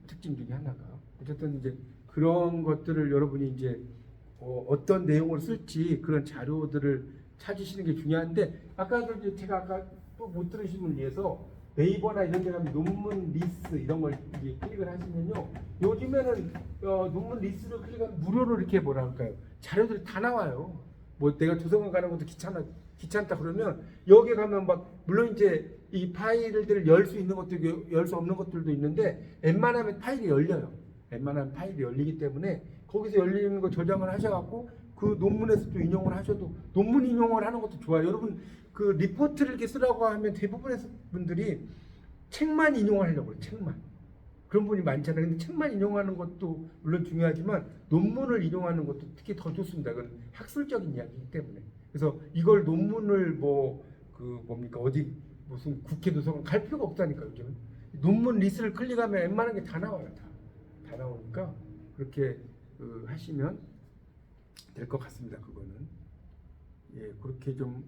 특징 중에 하나가. 어쨌든 이제 그런 것들을 여러분이 이제 어떤 내용을 쓸지 그런 자료들을 찾으시는 게 중요한데 아까도 이제 제가 아까 또 못 들으신 분을 위해서 네이버나 이런 데 가면 논문 리스 이런 걸 이제 클릭을 하시면요. 요즘에는 논문 리스를 클릭하면 무료로 이렇게 뭐랄까요 자료들이 다 나와요. 뭐 내가 도서관 가는 것도 귀찮다 그러면 여기 가면 막 물론 이제 이 파일들을 열 수 있는 것도 열 수 없는 것들도 있는데 웬만하면 파일이 열려요. 웬만하면 파일이 열리기 때문에 거기서 열리는 거 저장을 하셔갖고 그 논문에서도 인용을 하셔도 논문 인용을 하는 것도 좋아요. 여러분 그 리포트를 이렇게 쓰라고 하면 대부분의 분들이 책만 인용하려고 해요. 책만. 그런 분이 많잖아요. 근데 책만 인용하는 것도 물론 중요하지만 논문을 인용하는 것도 특히 더 좋습니다. 그건 학술적인 이야기이기 때문에. 그래서 이걸 논문을 뭡니까 어디 무슨 국회 도서관 갈 필요가 없다니까요. 요즘은 논문 리스트를 클릭하면 웬만한 게 다 나와요. 다 나오니까 그렇게 하시면 될 것 같습니다. 그거는 그렇게 좀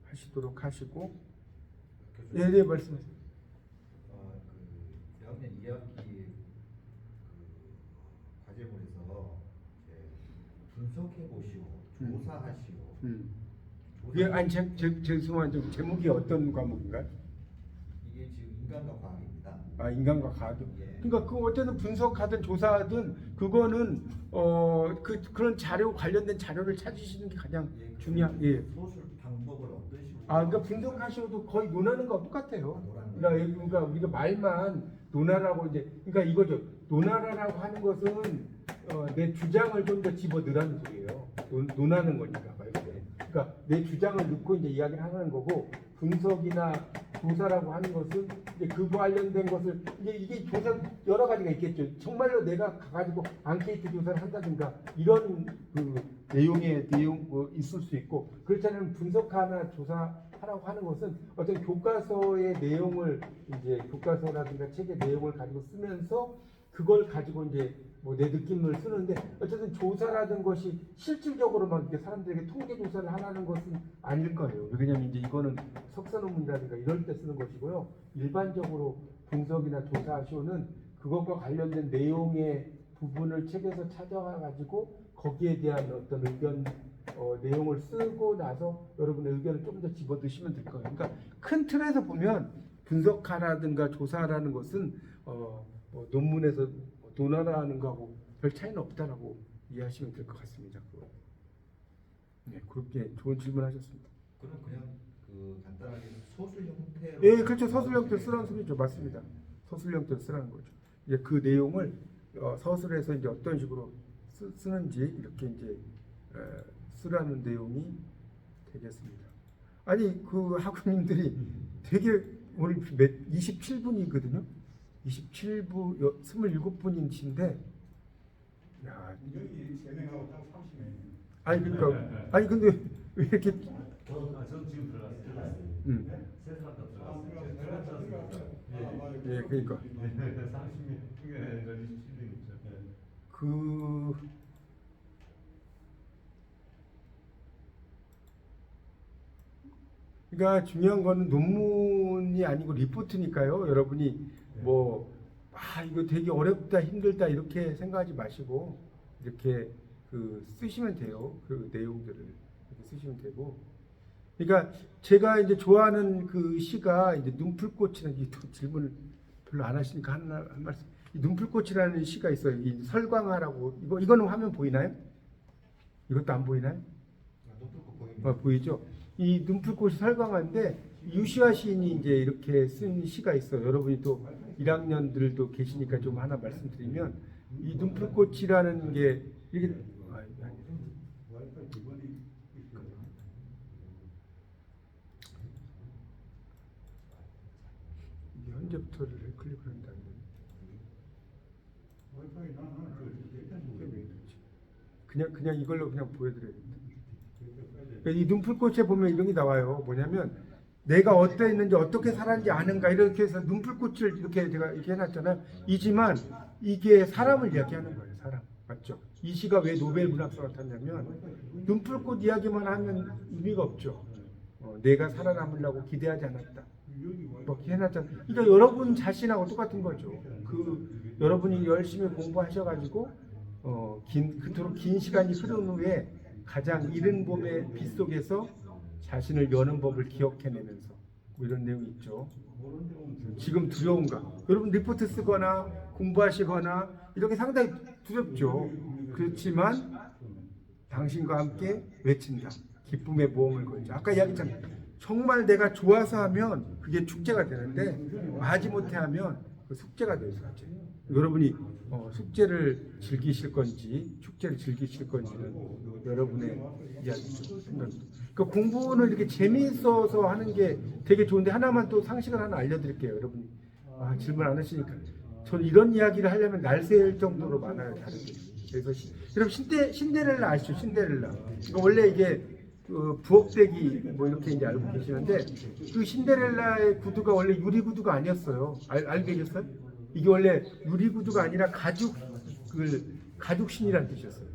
하시도록 하시고. 네 말씀하세요. 그 1학년 2학기 과제물에서 분석해 보시오, 조사하시오. 아니 죄송한 좀 제목이 어떤 과목인가요? 이게 지금 인간과 과학입니다. 아 인간과 과학이. 예. 그러니까 그 어쨌든 분석하든 조사하든 그거는 그런 자료 관련된 자료를 찾으시는 게 가장 중요한. 소술 방법을 어떤 식으로? 그러니까 분석하셔도 거의 논하는 거 똑같아요. 논하는 그러니까 우리가 말만 논하라고 이제 그러니까 이거죠. 논하라고 하는 것은 내 주장을 좀 더 집어 넣으라는 소리예요. 논하는 거니까 말 그대로. 그러니까 내 주장을 넣고 이제 이야기를 하는 거고 분석이나 조사라고 하는 것은 이제 그 관련된 것을 이게 조사 여러 가지가 있겠죠. 정말로 내가 가가지고 앙케이트 조사를 한다든가 이런 그 내용 있을 수 있고 그렇지 않으면 분석하나 조사하라고 하는 것은 어떤 교과서의 내용을 이제 교과서라든가 책의 내용을 가지고 쓰면서 그걸 가지고 이제 뭐 내 느낌을 쓰는데 어쨌든 조사라든 것이 실질적으로만 이렇게 사람들에게 통계 조사를 하라는 것은 아닐 거예요. 왜냐하면 이제 이거는 석사 논문이라든가 이럴 때 쓰는 것이고요. 일반적으로 분석이나 조사쇼는 그것과 관련된 내용의 부분을 책에서 찾아와 가지고 거기에 대한 어떤 의견 내용을 쓰고 나서 여러분의 의견을 좀 더 집어드시면 될 거예요. 그러니까 큰 틀에서 보면 분석하라든가 조사라는 것은 뭐 논문에서 논하라는 거하고 별 차이는 없다라고 이해하시면 될 것 같습니다. 네, 그렇게 좋은 질문하셨습니다. 그럼 그냥 간단하게 소술 형태로. 예, 그렇죠. 서술 형태로 쓰라는 소리죠. 맞습니다. 서술 형태로 쓰라는 거죠. 이제 그 내용을 서술에서 이제 어떤 식으로 쓰는지 이렇게 이제 쓰라는 내용이 되겠습니다. 아니 그 학우님들이 되게 오늘 27분이거든요. 27분 27분이신데 야 여기 3명하고 딱 30명. 아니 그러니까 아니 근데 왜 이렇게 저는 지금 들어갔어요. 세 사람 다 들어갔어요. 예, 그러니까 30명, 그게 27명이죠. 그 그러니까 중요한 거는 논문이 아니고 리포트니까요. 여러분이 뭐 이거 되게 어렵다 힘들다 이렇게 생각하지 마시고 이렇게 그 쓰시면 돼요. 그 내용들을 이렇게 쓰시면 되고. 그러니까 제가 이제 좋아하는 그 시가 이제 눈풀꽃이라는 이 질문을 별로 안 하시니까 한 말씀. 이 눈풀꽃이라는 시가 있어요. 이 설광하라고 이거는 화면 보이나요? 이것도 안 보이나요? 눈풀꽃 보입니다. 보이죠? 이 눈풀꽃이 설광한데 유시화 시인이 이제 이렇게 쓴 시가 있어요. 여러분이 또 1학년들도 계시니까 좀 하나 말씀드리면 이 눈풀꽃이라는 게 이게 와이파이 기본이 있어요. 이게 현재부터를 클릭을 한다는 와이파이 나는 그냥 이걸로 그냥 보여드려야겠다. 그러니까 이 눈풀꽃에 보면 이런 게 나와요. 뭐냐면 내가 어떠했는지 어떻게 살았는지 아는가 이렇게 해서 눈풀꽃을 이렇게 제가 이렇게 해놨잖아요. 이지만 이게 사람을 이야기하는 거예요. 사람 맞죠? 이 시가 왜 노벨 문학상을 탔냐면 눈풀꽃 이야기만 하면 의미가 없죠. 내가 살아남으려고 기대하지 않았다. 이렇게 해놨잖아요. 그러니까 여러분 자신하고 똑같은 거죠. 그 여러분이 열심히 공부하셔가지고 그토록 긴 시간이 흐른 후에 가장 이른 봄의 빛 속에서 자신을 여는 법을 기억해내면서 뭐 이런 내용이 있죠. 지금 두려운가? 여러분 리포트 쓰거나 공부하시거나 이렇게 상당히 두렵죠. 그렇지만 당신과 함께 외친다. 기쁨의 모험을 걸자. 아까 이야기했잖아요. 정말 내가 좋아서 하면 그게 축제가 되는데 마지못해 하면 그 숙제가 돼요. 숙제. 여러분이 숙제를 즐기실 건지 축제를 즐기실 건지는 여러분의 이야기죠. 그 공부는 이렇게 재미있어서 하는 게 되게 좋은데 하나만 또 상식을 하나 알려드릴게요. 여러분이 질문 안 하시니까 저는 이런 이야기를 하려면 날새일 정도로 많아요. 다르게. 그래서 여러분 신데렐라 아시죠? 신데렐라. 그러니까 원래 이게 부엌대기 뭐 이렇게 이제 알고 계시는데 그 신데렐라의 구두가 원래 유리 구두가 아니었어요. 알고 계셨어요? 이게 원래 유리 구두가 아니라 가죽신이라는 뜻이었어요.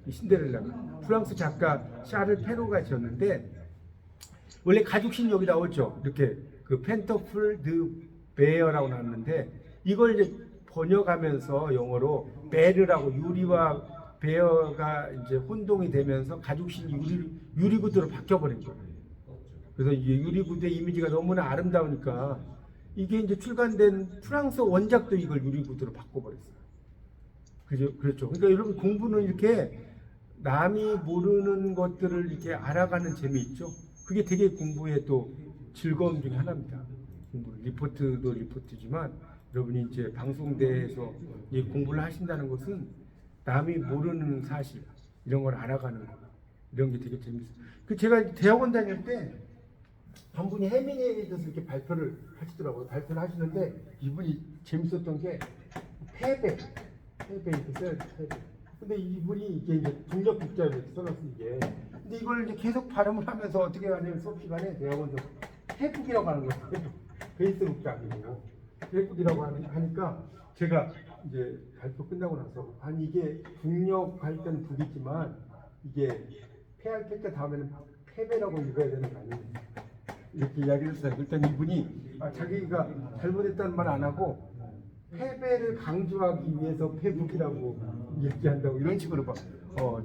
이 신데렐라가 프랑스 작가 샤를 페로가 지었는데 원래 가죽신 여기 나오죠. 이렇게 그 펜터플 드 베어라고 나왔는데 이걸 이제 번역하면서 영어로 베르라고 유리와 베어가 이제 혼동이 되면서 가죽신이 유리 구두로 바뀌어버린 거예요. 그래서 이 유리 구두의 이미지가 너무나 아름다우니까 이게 이제 출간된 프랑스 원작도 이걸 유리 구두로 바꿔버렸어요. 그렇죠. 그러니까 여러분 공부는 이렇게 남이 모르는 것들을 이렇게 알아가는 재미있죠. 그게 되게 공부의 또 즐거움 중에 하나입니다. 리포트도 리포트지만 여러분이 이제 방송대에서 이 공부를 하신다는 것은 남이 모르는 사실 이런 걸 알아가는 거 이런 게 되게 재밌어요. 그 제가 대학원 다닐 때 한 분이 해밍웨이에 대해서 이렇게 발표를 하시더라고요. 발표를 하시는데 이분이 재밌었던 게 패배 이렇게 써요. 패배. 근데 이분이 이게 이제 중력국자로 이렇게 써놨어 이게. 근데 이걸 이제 계속 발음을 하면서 어떻게 하냐면 수업 시간에 대학원에서 페북이라고 하는 거예요. 페이스북도 아니고 페북이라고 하니까 제가 이제 발표 끝나고 나서 아니 이게 중력할 때는 북이지만 이게 패할 때 다음에는 패배라고 읽어야 되는 거 아니에요? 이렇게 이야기를 했어요. 그랬더니 이분이 자기가 잘못했다는 말 안 하고 패배를 강조하기 위해서 패북이라고 얘기한다고 이런 식으로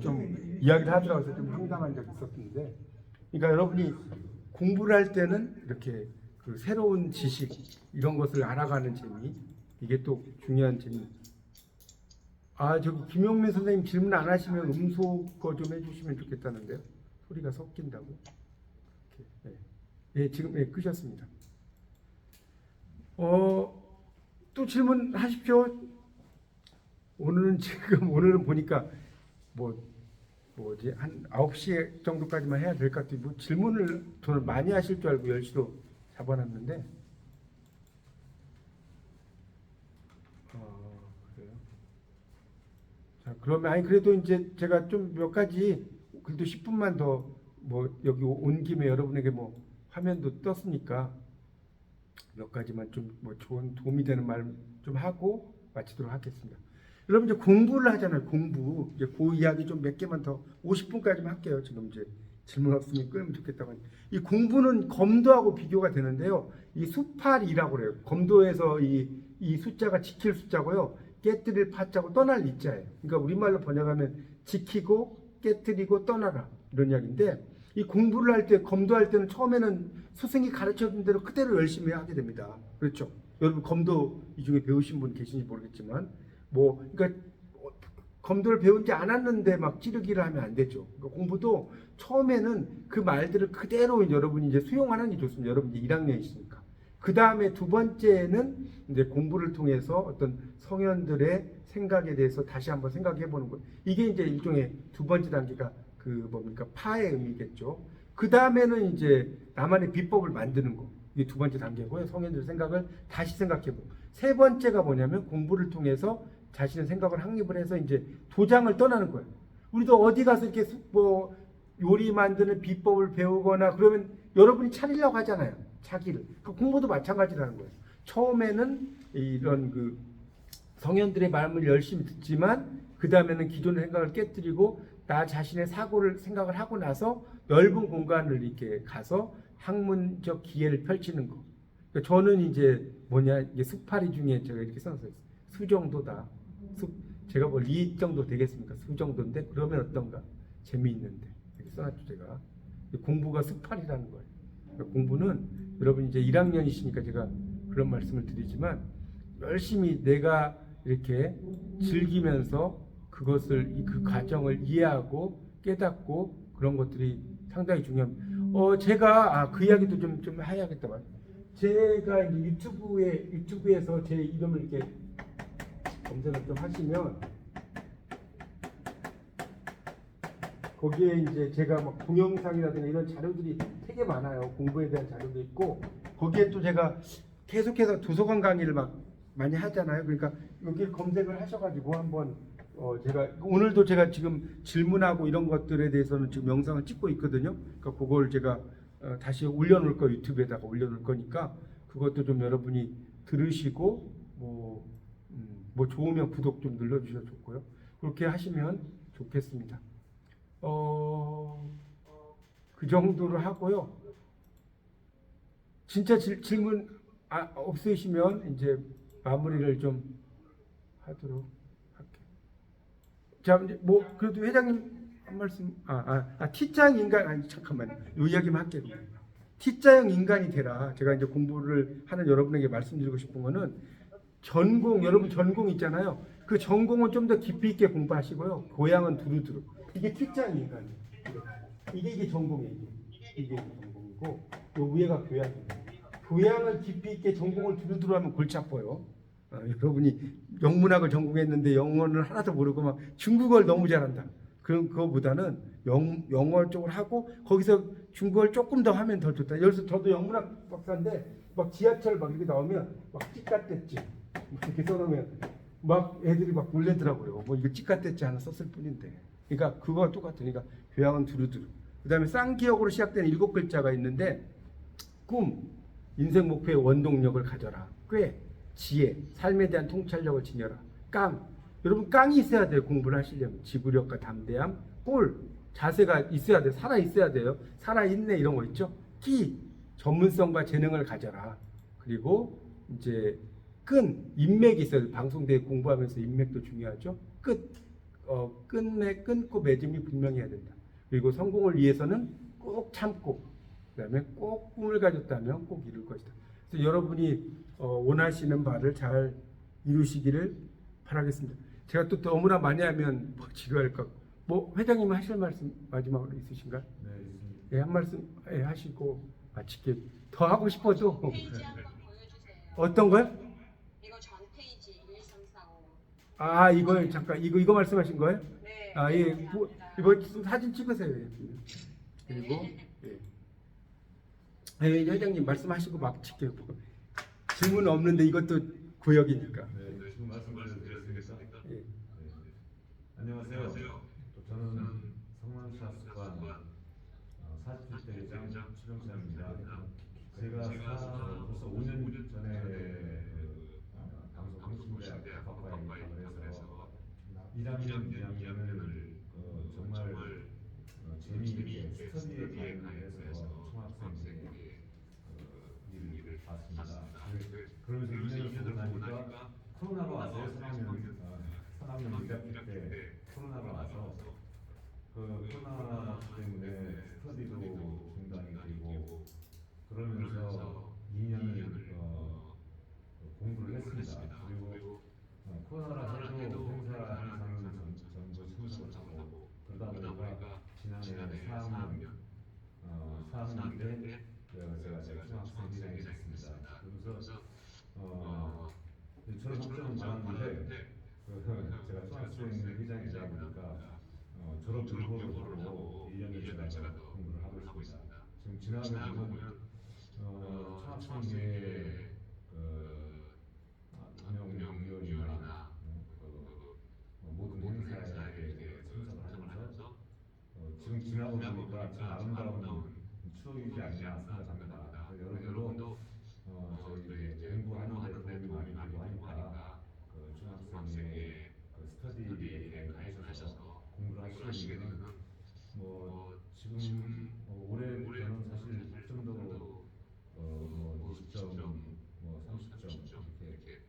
좀 이야기를 하더라고요. 그래서 좀 황당한 적이 있었는데 그러니까 여러분이 공부를 할 때는 이렇게 그 새로운 지식 이런 것을 알아가는 재미 이게 또 중요한 재미. 저기 김용민 선생님 질문 안 하시면 음소거 좀 해주시면 좋겠다는데요. 소리가 섞인다고. 이렇게. 네, 지금 끄셨습니다. 또 질문하십시오. 오늘은 보니까 뭐지 한 9시 정도까지만 해야 될 것 같아요. 뭐 질문을 저는 많이 하실 줄 알고 10시로 잡아놨는데 그래요. 자 그러면 그래도 이제 제가 좀 몇 가지 그래도 10분만 더 뭐 여기 온 김에 여러분에게 뭐 화면도 떴으니까 몇 가지만 좀 뭐 좋은 도움이 되는 말 좀 하고 마치도록 하겠습니다. 여러분 이제 공부를 하잖아요. 공부. 이제 그 이야기 좀 몇 개만 더 50분까지만 할게요. 지금 이제 질문 없으면 끊으면 좋겠다고. 이 공부는 검도하고 비교가 되는데요. 이 수팔이라고 그래요. 검도에서 이 숫자가 지킬 숫자고요. 깨뜨릴 파자고 떠날 이자예요. 그러니까 우리말로 번역하면 지키고 깨뜨리고 떠나라 이런 이야기인데 이 공부를 할 때 검도할 때는 처음에는 스승이 가르쳐준 대로 그대로 열심히 하게 됩니다. 그렇죠? 여러분 검도 이 중에 배우신 분 계신지 모르겠지만 뭐 그러니까 검도를 배우지 않았는데 막 찌르기를 하면 안 되죠. 그러니까 공부도 처음에는 그 말들을 그대로 여러분이 이제 수용하는 게 좋습니다. 여러분 이제 1학년이시니까. 그 다음에 두 번째는 이제 공부를 통해서 어떤 성현들의 생각에 대해서 다시 한번 생각해 보는 것. 이게 이제 일종의 두 번째 단계가 그 뭡니까 파의 의미겠죠. 그 다음에는 이제 나만의 비법을 만드는 거. 이게 두 번째 단계고요. 성현들의 생각을 다시 생각해 보고. 세 번째가 뭐냐면 공부를 통해서 자신의 생각을 확립을 해서 이제 도장을 떠나는 거예요. 우리도 어디 가서 이렇게 뭐 요리 만드는 비법을 배우거나 그러면 여러분이 차리려고 하잖아요. 차기를. 그 공부도 마찬가지라는 거예요. 처음에는 이런 그 성현들의 말을 열심히 듣지만 그 다음에는 기존의 생각을 깨뜨리고 나 자신의 생각을 하고 나서 넓은 공간을 이렇게 가서 학문적 기회를 펼치는 거. 그러니까 저는 이제 뭐냐 이게 수파리 중에 제가 이렇게 써놨어요. 수 정도다. 제가 뭐 리 정도 되겠습니까? 수 정도인데 그러면 어떤가? 재미있는데 이렇게 써놨죠 제가. 공부가 수팔이라는 거예요. 그러니까 공부는 여러분 이제 1학년이시니까 제가 그런 말씀을 드리지만 열심히 내가 이렇게 즐기면서 그것을 그 과정을 이해하고 깨닫고 그런 것들이 상당히 중요합니다. 제가 그 이야기도 좀 해야겠다. 제가 이제 유튜브에서 제 이름을 이렇게 검색을 좀 하시면 거기에 이제 제가 막 동영상이라든가 이런 자료들이 되게 많아요. 공부에 대한 자료도 있고 거기에 또 제가 계속해서 도서관 강의를 막 많이 하잖아요. 그러니까 여기 검색을 하셔가지고 한번 제가 오늘도 제가 지금 질문하고 이런 것들에 대해서는 지금 영상을 찍고 있거든요. 그러니까 그걸 제가 다시 올려놓을 거 유튜브에다가 올려놓을 거니까 그것도 좀 여러분이 들으시고 뭐 좋으면 구독 좀 눌러주셔도 좋고요. 그렇게 하시면 좋겠습니다. 그 정도로 하고요. 진짜 질문 없으시면 이제 마무리를 좀 하도록 할게요. 자, 이제 뭐 그래도 회장님 한 말씀. T자형 인간 잠깐만요. 이 이야기만 할게요. T자형 인간이 되라. 제가 이제 공부를 하는 여러분에게 말씀드리고 싶은 거는 여러분 전공 있잖아요. 그 전공은 좀 더 깊이 있게 공부하시고요. 교양은 두루두루. 이게 T자형 인간이에요. 이게 전공이에요. 이게 전공이고 요 위에가 교양이에요. 교양을 깊이 있게 전공을 두루두루 하면 골치 아파요. 여러분이 영문학을 전공했는데 영어를 하나도 모르고 막 중국어를 너무 잘한다. 그거보다는 영어 쪽을 하고 거기서 중국어를 조금 더 하면 더 좋다. 여기서 저도 영문학 박사인데 막 지하철 막 이렇게 나오면 막 찌까댔지 이렇게 써놓으면 막 애들이 막 놀래더라고요. 뭐 이거 찌까댔지 하나 썼을 뿐인데. 그러니까 그거와 똑같으니까 교양은 두루두루. 그다음에 쌍기역으로 시작되는 7글자가 있는데 꿈, 인생 목표의 원동력을 가져라. 꽤, 지혜, 삶에 대한 통찰력을 지녀라. 깡, 여러분 깡이 있어야 돼요. 공부를 하시려면 지구력과 담대함. 꼴, 자세가 있어야 돼요. 살아 있어야 돼요. 살아있네 이런 거 있죠. 끼, 전문성과 재능을 가져라. 그리고 이제 끈, 인맥이 있어야 돼요. 방송대에 공부하면서 인맥도 중요하죠. 끊고 맺음이 분명해야 된다. 그리고 성공을 위해서는 꼭 참고 그다음에 꼭 꿈을 가졌다면 꼭 이룰 것이다. 그래서 여러분이 원하시는 바를 잘 이루시기를 바라겠습니다. 제가 또 너무나 많이 하면 뭐 지루할 것. 뭐 회장님 하실 말씀 마지막으로 있으신가요? 네, 있습니다. 네, 한 말씀 하시고 마치게. 더 하고 싶어도 페이지 한번 보여주세요. 어떤 거요? 이거 전 페이지 1, 3, 4, 5. 이거 잠깐 이거 말씀하신 거예요? 네. 예. 감사합니다. 이거 사진 찍으세요. 그리고 회장님 말씀하시고 막 칠게요. 질문 없는데 이것도 구역이니까. 네, 지금 말씀드렸으니까. 예. 안녕하세요. 저는 성남시학습관 47대 회장 최병찬입니다. 제가 벌써 5년 전에 방송 공신대학 법학과에 입학을 해서 1학년, 2학년을 정말 재미있게 스터디에 가입해서 총학생에게 일을 봤습니다. 그러면서 2년을 보고 나니까 코로나가 왔어요. 3학년 1학기 때 코로나가 와서 코로나 때문에 스터디도 중단이 되고 그러면서 2년을 공부를 했습니다. 그리고 코로나라 해도 행사 항상 전부 참석을 하고 그러다 보니까 지난해 4학년 때 제가 중학생 회장이 됐습니다. 그러면서 저는 학점은 많았는데 제가 중학생 회장이다 보니까 졸업 일보를 하고 1년을 제가 공부를 하고 있습니다. 지금 지나가게 보면 총학생회의 운영위원이나 모든 행사에 참석을 하면서 지금 지나고 보니까 참 아름다운 추억이지 않나 생각합니다. 여러분도 저희 이제 공부하는 데 도움이 많이 되고 하니까 중학생의 스터디에 가입하셔서 공부를 하시려면 지금 올해부터는 사실 학점도 20점, 30점 이렇게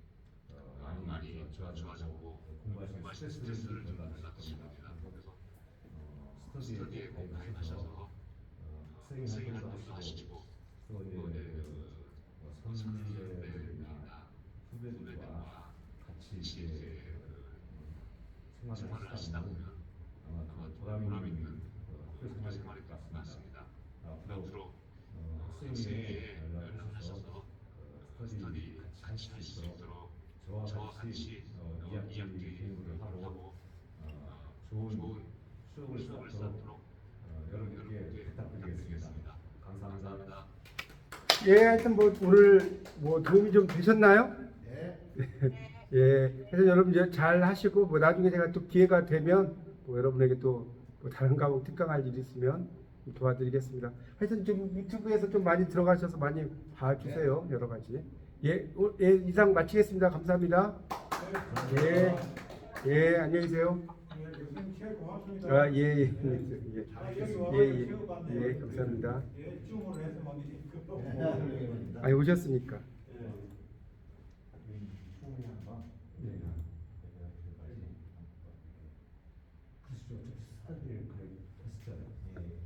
많이 좋아지고 공부하시는 스트레스를 덜 받으실 겁니다. 그래서 스터디에 가입하셔서 학생 활동도 하시고 또 이제 선배들이나 후배들과 같이 이제 생활을 하시다면 아마 보람 있는 학교 생활이 될 것 같습니다. 앞으로 학생회에 연락하셔서 스터디 같이 할 수 있도록 저와 같이 2학기 공부를 하고 좋은 추억을 쌓도록 여러분께 부탁드리겠습니다. 감사합니다. 예, 하여튼 오늘 도움이 좀 되셨나요? 예, 그래서 여러분 이제 잘 하시고 나중에 제가 또 기회가 되면 여러분에게 또 다른 과목 특강할 일이 있으면 도와드리겠습니다. 하여튼 좀 유튜브에서 좀 많이 들어가셔서 많이 봐주세요. 여러 가지. 예, 이상 마치겠습니다. 감사합니다. 예, 안녕히 계세요. 교수님 제일 고맙습니다. 아, 예, 감사합니다. 줌으로 해서 막 아니 오셨으니까. 스터디를 가입했었잖아요.